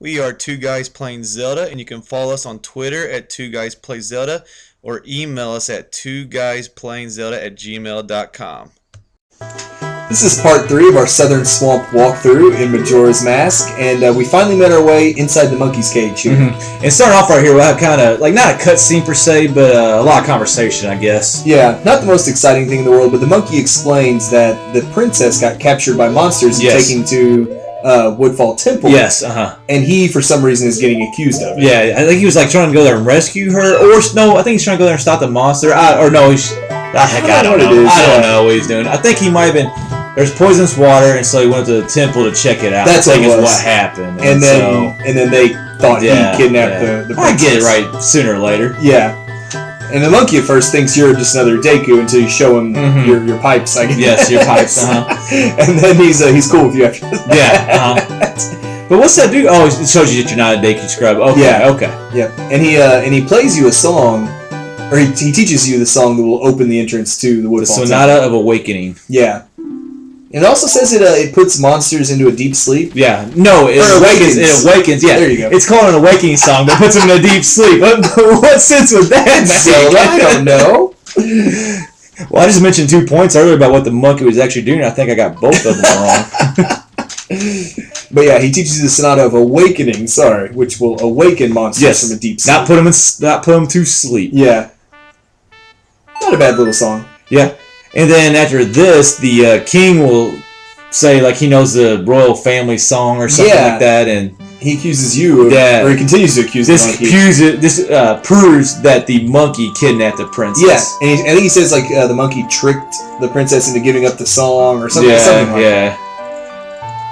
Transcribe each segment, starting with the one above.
We are Two Guys Playing Zelda, and you can follow us on Twitter at Two Guys Play Zelda or email us at twoguysPlayingZelda@gmail.com. This is part 3 of our Southern Swamp walkthrough in Majora's Mask, and we finally made our way inside the monkey's cage here. And starting off right here, we'll have kind of, like, not a cutscene per se, but a lot of conversation, I guess. Yeah, not the most exciting thing in the world, but the monkey explains that the princess got captured by monsters and taken to Woodfall Temple. Yes, And he, for some reason, is getting accused of it. Yeah, I think he was, like, trying to go there and rescue her, or, no, I think he's trying to go there and stop the monster, I don't know. I don't know what he's doing. I think he might have been... There's poisonous water, and so he went to the temple to check it out. That's what happened. And then they thought he kidnapped the princess. I get it right sooner or later. Yeah. And the monkey at first thinks you're just another Deku until you show him your pipes, I guess. Yes, your pipes, And then he's cool with you after that. Yeah, But what's that do? Oh, it shows you that you're not a Deku scrub. Okay, yeah. Okay. Yeah, and he plays you a song, or he teaches you the song that will open the entrance to the Woodfall Temple. The Sonata of Awakening. Yeah. It also says it puts monsters into a deep sleep. Yeah, no, it awakens. Yeah, there you go. It's called an awakening song that puts them in a deep sleep. What sense would that make? So, I don't know. Well, I just mentioned 2 points earlier about what the monkey was actually doing. I think I got both of them wrong. But yeah, he teaches you the Sonata of Awakening. Which will awaken monsters from a deep sleep. Not put them to sleep. Yeah, not a bad little song. Yeah. And then after this, the king will say, like, he knows the royal family song or something like that, and he accuses you, or he continues to accuse the monkey. This proves that the monkey kidnapped the princess. Yeah, and I think he says, like, the monkey tricked the princess into giving up the song or something. Something like that.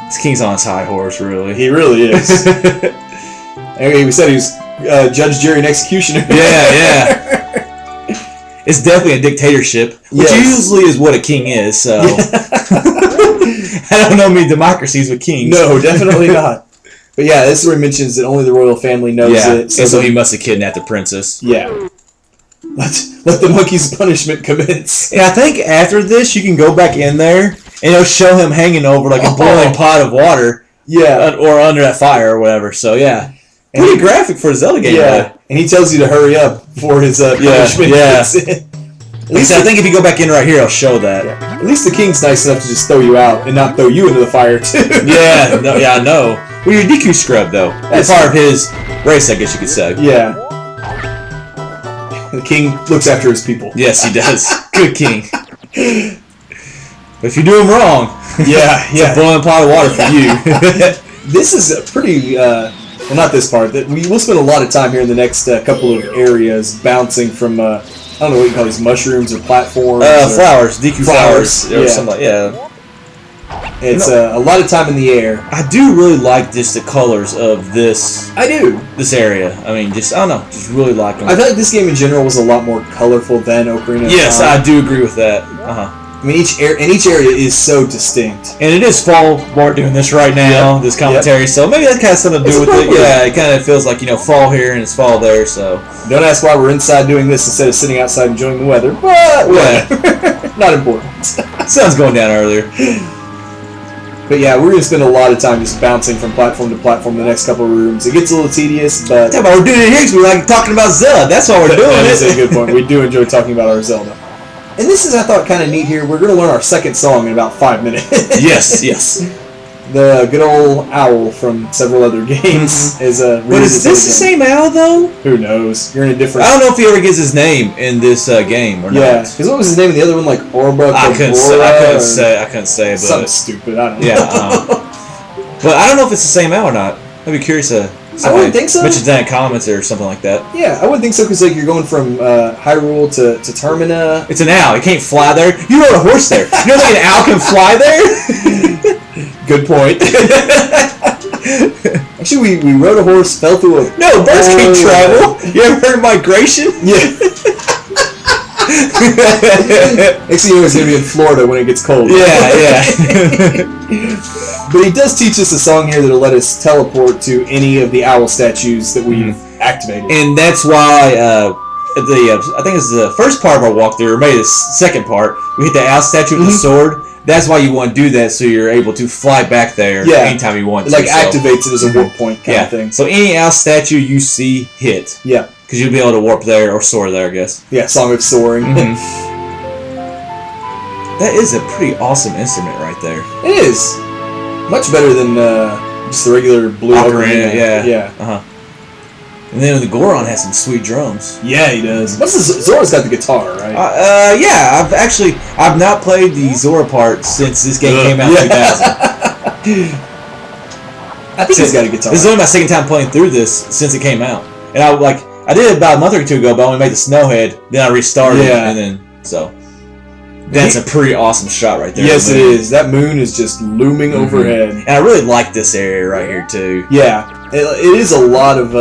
This king's on his high horse, really. He really is. Anyway, we said he was judge, jury, and executioner. Yeah. It's definitely a dictatorship, which usually is what a king is, so... I don't know many democracies with kings. No, definitely not. But yeah, this is where he mentions that only the royal family knows it. So he must have kidnapped the princess. Yeah. Let the monkey's punishment commence. And I think after this, you can go back in there, and it'll show him hanging over, like, a boiling pot of water. Yeah. Or under that fire or whatever, so yeah. Pretty graphic for a Zelda game, yeah. And he tells you to hurry up for his punishment. Yeah. At least I think if you go back in right here, it'll show that. Yeah. At least the king's nice enough to just throw you out and not throw you into the fire too. I know. Well, you're a Deku scrub though. That's part of his race, I guess you could say. Yeah. The king looks after his people. Yes, he does. Good king. But if you do him wrong, it's a boiling pot of water for you. This is a pretty. Well, not this part. We'll spend a lot of time here in the next couple of areas bouncing from, I don't know what you call these, mushrooms or platforms? Flowers. Deku flowers. Or something like, It's a lot of time in the air. I do really like just the colors of this. I do. This area. I mean, I don't know. Just really like them. I feel like this game in general was a lot more colorful than Ocarina of Time. Yes, I do agree with that. I mean, each area is so distinct. And it is fall. We're doing this right now, this commentary, so maybe that has something to do with it. Yeah, it kind of feels like, fall here and it's fall there, so. Don't ask why we're inside doing this instead of sitting outside enjoying the weather, but not important. Sun's going down earlier. But yeah, we're going to spend a lot of time just bouncing from platform to platform in the next couple of rooms. It gets a little tedious, but... Yeah, but we're doing it here because we like talking about Zelda. That's why we're doing it. That's a good point. We do enjoy talking about our Zelda. And this is, I thought, kind of neat here. We're going to learn our second song in about 5 minutes. Yes. The good old owl from several other games is a. But is this the same owl though? Who knows? You're in a different. I don't know if he ever gets his name in this game or not. Yeah, because what was his name in the other one? Like Orba. I couldn't say. But something stupid. I don't know. Yeah. But I don't know if it's the same owl or not. I'd be curious to. I wouldn't think so. Mention that in comments or something like that. Yeah, I wouldn't think so because you're going from Hyrule to Termina. It's an owl. It can't fly there. You rode a horse there. You know that an owl can fly there? Good point. Actually, we rode a horse, fell through a... No, birds can't travel. You ever heard of migration? Yeah. Next thing you know, it's going to be in Florida when it gets cold. Yeah. But he does teach us a song here that'll let us teleport to any of the owl statues that we've activated. And that's why I think it's the first part of our walkthrough, or maybe the second part, we hit the owl statue with the sword. that's why you want to do that, so you're able to fly back there anytime you want to. It activates it as a warp point kind of thing. So any owl statue you see, hit. Yeah. Because you'll be able to warp there or soar there, I guess. Yeah, Song of Soaring. That is a pretty awesome instrument right there. It is. Much better than just the regular blue ocarina. Yeah. And then the Goron has some sweet drums. Yeah, he does. Zora's got the guitar, right? Yeah. I've not played the Zora part since this game came out in 2000. I think he's got a guitar. This is only my second time playing through this since it came out, and I did it about a month or two ago, but I only made the Snowhead. Then I restarted, and then that's a pretty awesome shot right there. Yes, it is. That moon is just looming overhead, and I really like this area right here too. Yeah, it is a lot of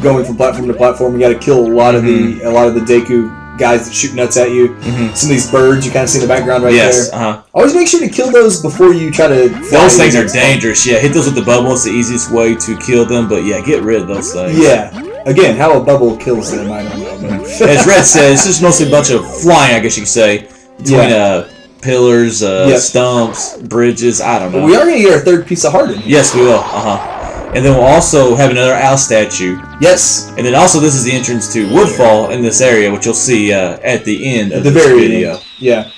going from platform to platform. You got to kill a lot of the Deku guys that shoot nuts at you. Some of these birds you kind of see in the background right there. Always make sure to kill those before you try to fly. Those things are dangerous. Yeah, hit those with the bubble. It's the easiest way to kill them. But yeah, get rid of those things. Yeah. Again, how a bubble kills them, I don't know. As Red said, it's just mostly a bunch of flying, I guess you could say, between pillars, stumps, bridges. I don't know. But we are going to get our third piece of heart in here. Yes, we will. And then we'll also have another owl statue. Yes. And then also this is the entrance to Woodfall in this area, which you'll see at the end of this video. Yeah.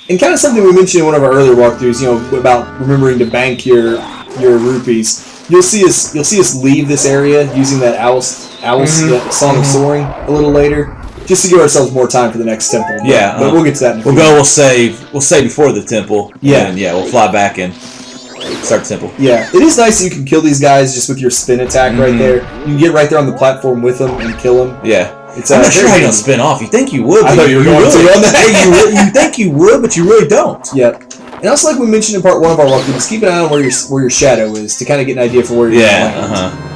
And kind of something we mentioned in one of our earlier walkthroughs, about remembering to bank your rupees. You'll see us leave this area using that owl Song of Soaring a little later, just to give ourselves more time for the next temple. But we'll get to that in a few minutes. We'll save before the temple. Yeah. And we'll fly back and start the temple. Yeah, it is nice that you can kill these guys just with your spin attack right there. You can get right there on the platform with them and kill them. Yeah. I'm not sure how you're going to spin off. You think you would, but I thought you were going to on that. You think you would, but you really don't. Yep. And also, like we mentioned in part 1 of our walkthrough, keep an eye on where your shadow is to kind of get an idea for where you're going to land.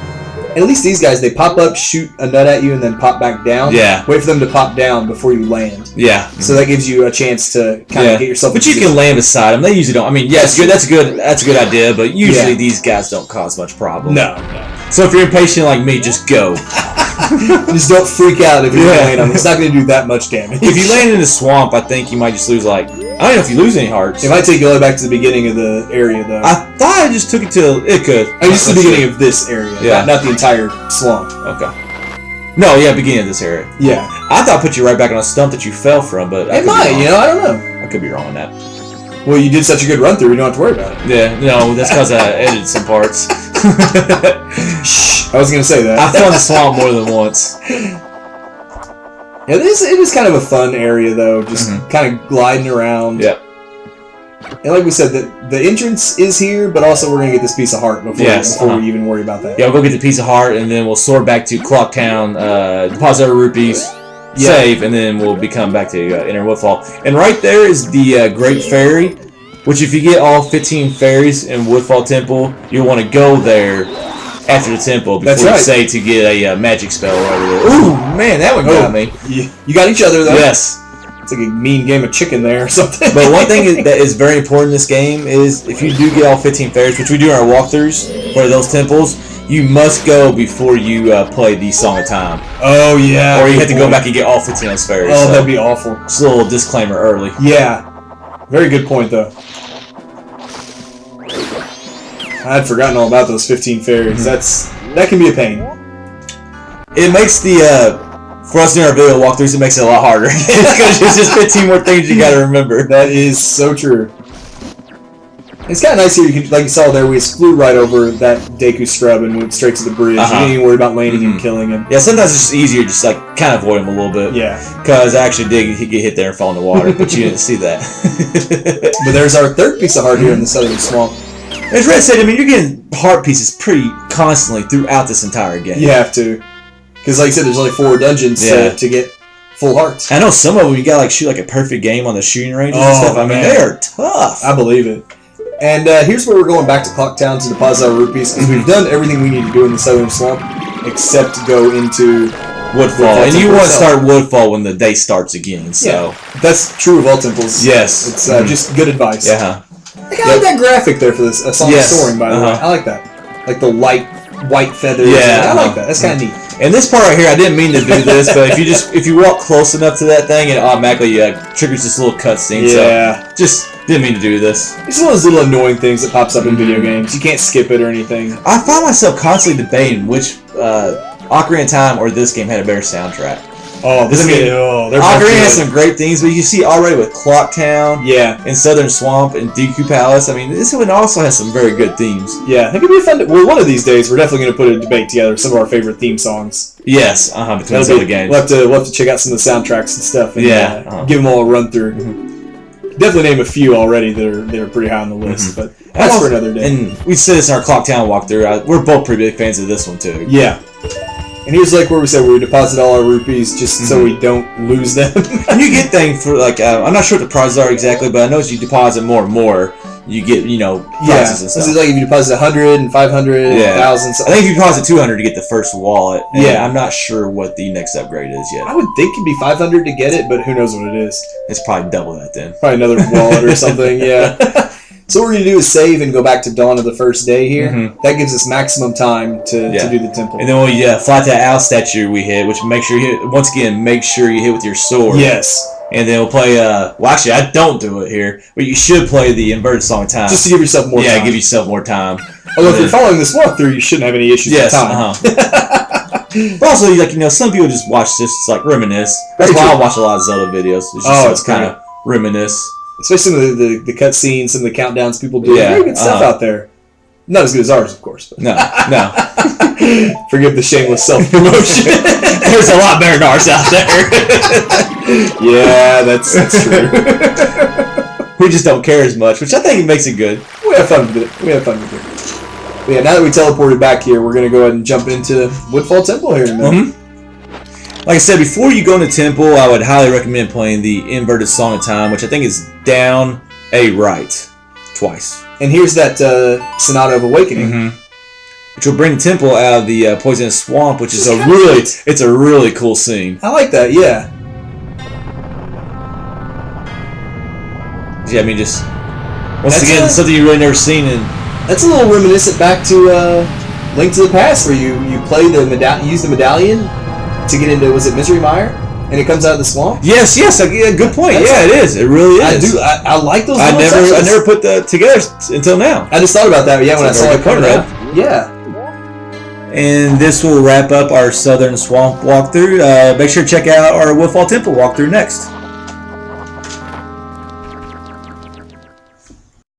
And at least these guys, they pop up, shoot a nut at you, and then pop back down. Yeah. Wait for them to pop down before you land. Yeah. So that gives you a chance to kind of get yourself. But you can land beside them. They usually don't. I mean, yeah, that's a good idea. But usually these guys don't cause much problem. No. So if you're impatient like me, just go. Just don't freak out if you land on them. It's not going to do that much damage. If you land in a swamp, I think you might just lose I don't know if you lose any hearts. It might take you all the way back to the beginning of the area, though. I thought I just took it to it could. Just the beginning of this area, not the entire swamp. Okay. No, beginning of this area. Yeah. I thought I put you right back on a stump that you fell from, but it might. I don't know. I could be wrong on that. Well, you did such a good run through, you don't have to worry about it. Yeah, no, that's because I edited some parts. Shh, I was going to say that. I fell in the swamp more than once. Yeah, it is kind of a fun area, though, just kind of gliding around. Yep. And like we said, the entrance is here, but also we're going to get this piece of heart before we even worry about that. Yeah, we'll go get the piece of heart, and then we'll soar back to Clocktown, deposit our rupees, save, and then we'll be coming back to Inner Woodfall. And right there is the Great Fairy, which if you get all 15 fairies in Woodfall Temple, you'll want to go there after the temple before you say to get a magic spell over there. Ooh, man, that one got me. You got each other, though. Yes. It's like a mean game of chicken there or something. But one thing that is very important in this game is if you do get all 15 fairies, which we do in our walkthroughs for those temples, you must go before you play the Song of Time. Oh, yeah. Or you have to go back and get all 15 of those fairies. Oh, that'd be awful. Just a little disclaimer early. Yeah. Very good point, though. I'd forgotten all about those 15 fairies. That can be a pain. It makes for us doing our video walkthroughs, it makes it a lot harder. Because there's just 15 more things you gotta remember. That is so true. It's kind of nice here. You can, like you saw there, we just flew right over that Deku scrub and went straight to the bridge. You didn't even worry about landing and killing him. Yeah, sometimes it's just easier just kind of avoid him a little bit. Yeah. Because I actually did get hit there and fall in the water, but you didn't see that. But there's our third piece of heart here in the southern swamp. As Red said, I mean, you're getting heart pieces pretty constantly throughout this entire game. You have to. Because like I said, there's only 4 dungeons to get full hearts. I know some of them you gotta shoot a perfect game on the shooting ranges and stuff. I mean, they are tough. I believe it. And here's where we're going back to Clocktown to deposit our rupees, because we've done everything we need to do in the Southern Swamp, except go into Woodfall. And you want to start Woodfall when the day starts again. So that's true of all temples. Yes. It's just good advice. Yeah. I kind of like that graphic there for this Song of Soaring, by the way. I like that. Like the light white feathers. Yeah. I like that. That's kind of neat. And this part right here, I didn't mean to do this, but if you walk close enough to that thing, it automatically triggers this little cutscene. Yeah. So just Didn't mean to do this. It's one of those little annoying things that pops up in video games. You can't skip it or anything. I find myself constantly debating which Ocarina of Time or this game had a better soundtrack. Oh, this game. Ocarina has some great things, but you see already with Clock Town, and Southern Swamp, and Deku Palace. I mean, this one also has some very good themes. Yeah, I think it'd be fun. Well, one of these days, we're definitely going to put a debate together. Some of our favorite theme songs. Yes, between Zelda games. We'll have to check out some of the soundtracks and stuff. And, give them all a run through. Definitely name a few already that are pretty high on the list, but that's for another day. And we said this in our Clock Town walkthrough. We're both pretty big fans of this one too. Yeah. And here's like where we said we deposit all our rupees just so we don't lose them. And you get things for like I'm not sure what the prizes are exactly, but I know as you deposit more and more, you get prizes and stuff. This is like if you deposit 100 and 500, 1,000. I think if you deposit 200 to get the first wallet. And I'm not sure what the next upgrade is yet. I would think it'd be 500 to get it, but who knows what it is. It's probably double that then. Probably another wallet or something. Yeah. So what we're going to do is save and go back to dawn of the first day here. That gives us maximum time to do the temple. And then we fly to that owl statue we hit, which make sure you hit, once again, make sure you hit with your sword. Yes. And then we'll play, well actually I don't do it here, but you should play the inverted Song of Time. Just to give yourself more time. Yeah, give yourself more time. Although if you're following this walkthrough, you shouldn't have any issues with time. But also, like, some people just watch this, it's like reminisce. That's why I watch a lot of Zelda videos. It's just it's kind of reminisce. Especially some of the cutscenes, some of the countdowns people do. Very good stuff out there. Not as good as ours, of course. But. No. Forgive the shameless self-promotion. There's a lot better than ours out there. Yeah, that's true. We just don't care as much, which I think makes it good. We have fun with it. But yeah, now that we teleported back here, we're going to go ahead and jump into Woodfall Temple here in a minute. Like I said, before you go in the temple, I would highly recommend playing the inverted Song of Time, which I think is down a right twice. And here's that Sonata of Awakening. Which will bring the temple out of the poisonous swamp, which is it's a really cool scene. I like that, yeah. Yeah, I mean, just once again, something you've really never seen. And that's a little reminiscent back to Link to the Past, where you play use the medallion to get into, was it Misery Mire? And it comes out of the swamp? Yes, good point. It is. It really is. I like those I never put that together until now. I just thought about that, when I saw it coming out. Yeah. And this will wrap up our Southern Swamp walkthrough. Make sure to check out our Woodfall Temple walkthrough next.